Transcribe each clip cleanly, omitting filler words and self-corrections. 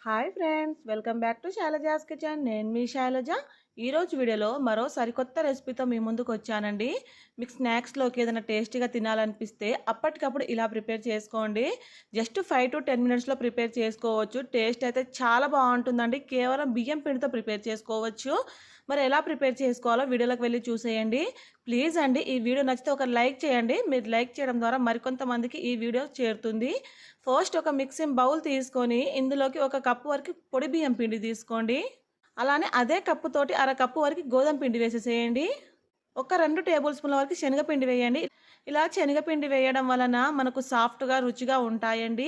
Hi friends, welcome back to Shailaja's kitchen. నేను మీ శైలజ. ఈరోజు వీడియోలో మరో సరికొత్త రెసిపీతో మీ ముందుకు వచ్చానండి. మీకు స్నాక్స్లోకి ఏదైనా టేస్టీగా తినాలనిపిస్తే అప్పటికప్పుడు ఇలా ప్రిపేర్ చేసుకోండి. జస్ట్ 5 to 10 మినిట్స్లో ప్రిపేర్ చేసుకోవచ్చు. టేస్ట్ అయితే చాలా బాగుంటుందండి. కేవలం బియ్యం పిండితో ప్రిపేర్ చేసుకోవచ్చు. మరి ఎలా ప్రిపేర్ చేసుకోవాలో వీడియోలోకి వెళ్ళి చూసేయండి. ప్లీజ్ అండి, ఈ వీడియో నచ్చితే ఒక లైక్ చేయండి. మీరు లైక్ చేయడం ద్వారా మరికొంతమందికి ఈ వీడియో చేరుతుంది. ఫస్ట్ ఒక మిక్సింగ్ బౌల్ తీసుకొని ఇందులోకి ఒక కప్పు వరకు పొడి బియ్యం పిండి తీసుకోండి. అలానే అదే కప్పుతోటి అర కప్పు వరకు గోధుమ పిండి వేసేసేయండి. ఒక 2 టేబుల్ స్పూన్ల వరకు శనగపిండి వేయండి. ఇలా శనగపిండి వేయడం వలన మనకు సాఫ్ట్‌గా, రుచిగా ఉంటాయండి.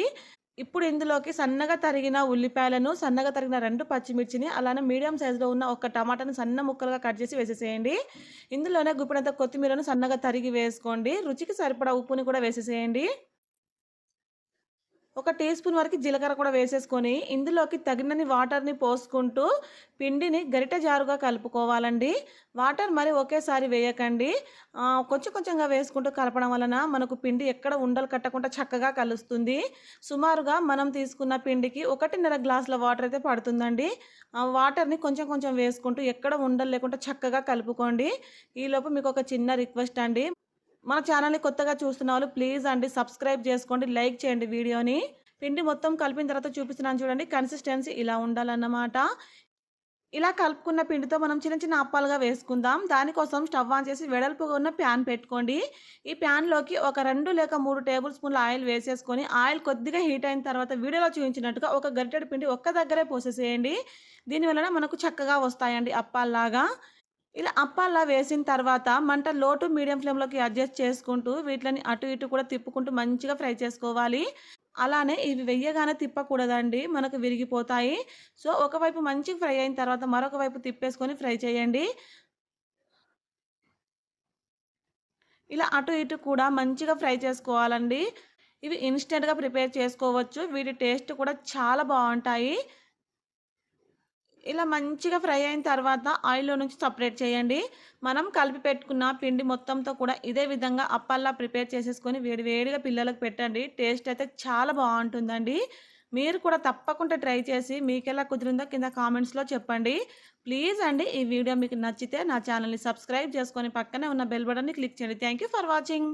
ఇప్పుడు ఇందులోకి సన్నగా తరిగిన ఉల్లిపాయలను, సన్నగా తరిగిన 2 పచ్చిమిర్చిని, అలానే మీడియం సైజులో ఉన్న ఒక టమాటాను సన్న ముక్కలుగా కట్ చేసి వేసేసేయండి. ఇందులోనే గుప్పెడంత కొత్తిమీరను సన్నగా తరిగి వేసుకోండి. రుచికి సరిపడా ఉప్పుని కూడా వేసేసేయండి. ఒక టీ స్పూన్ వరకు జీలకర్ర కూడా వేసేసుకొని ఇందులోకి తగినన్ని వాటర్ని పోసుకుంటూ పిండిని గరిటె జారుగా కలుపుకోవాలండి. వాటర్ మరి ఒకేసారి వేయకండి. కొంచెం కొంచెంగా వేసుకుంటూ కలపడం వలన మనకు పిండి ఎక్కడ ఉండలు కట్టకుండా చక్కగా కలుస్తుంది. సుమారుగా మనం తీసుకున్న పిండికి 1.5 గ్లాసుల వాటర్ అయితే పడుతుందండి. ఆ వాటర్ని కొంచెం కొంచెం వేసుకుంటూ ఎక్కడ ఉండలు లేకుండా చక్కగా కలుపుకోండి. ఈలోపు మీకు ఒక చిన్న రిక్వెస్ట్ అండి. మన ఛానల్‌ని కొత్తగా చూస్తున్న వాళ్ళు ప్లీజ్ అండి సబ్స్క్రైబ్ చేసుకోండి. లైక్ చేయండి వీడియోని. పిండి మొత్తం కలిపిన తర్వాత చూపిస్తున్నాను చూడండి. కన్సిస్టెన్సీ ఇలా ఉండాలన్నమాట. ఇలా కలుపుకున్న పిండితో మనం చిన్న చిన్న అప్పాలుగా వేసుకుందాం. దానికోసం స్టవ్ ఆన్ చేసి వెడల్పుగా ఉన్న ప్యాన్ పెట్టుకోండి. ఈ ప్యాన్‌లోకి ఒక 2 లేక 3 టేబుల్ స్పూన్ల ఆయిల్ వేసేసుకొని ఆయిల్ కొద్దిగా హీట్ అయిన తర్వాత వీడియోలో చూపించినట్టుగా ఒక గరిటెడు పిండి ఒక్క దగ్గరే పోసేసేయండి. దీని వలన మనకు చక్కగా వస్తాయండి అప్పాల్లాగా. ఇలా అప్పాల్లా వేసిన తర్వాత మంట లో టు మీడియం ఫ్లేమ్‌లోకి అడ్జస్ట్ చేసుకుంటూ వీటిలని అటు ఇటు కూడా తిప్పుకుంటూ మంచిగా ఫ్రై చేసుకోవాలి. అలానే ఇవి వెయ్యగానే తిప్పకూడదండి. మనకు విరిగిపోతాయి. సో, ఒకవైపు మంచిగా ఫ్రై అయిన తర్వాత మరొక వైపు తిప్పేసుకొని ఫ్రై చేయండి. ఇలా అటు ఇటు కూడా మంచిగా ఫ్రై చేసుకోవాలండి. ఇవి ఇన్‌స్టంట్‌గా ప్రిపేర్ చేసుకోవచ్చు. వీటి టేస్ట్ కూడా చాలా బావుంటాయి. ఇలా మంచిగా ఫ్రై అయిన తర్వాత ఆయిల్‌లో నుంచి సెపరేట్ చేయండి. మనం కలిపి పెట్టుకున్న పిండి మొత్తంతో కూడా ఇదే విధంగా అప్పల్లా ప్రిపేర్ చేసేసుకొని వేడి వేడిగా పిల్లలకు పెట్టండి. టేస్ట్ అయితే చాలా బావుంటుందండి. మీరు కూడా తప్పకుండా ట్రై చేసి మీకెలా కుదిరిందో కింద కామెంట్స్‌లో చెప్పండి. ప్లీజ్ అండి, ఈ వీడియో మీకు నచ్చితే నా ఛానల్‌ని సబ్స్క్రైబ్ చేసుకొని పక్కనే ఉన్న బెల్ బటన్‌ని క్లిక్ చేయండి. Thank you for watching.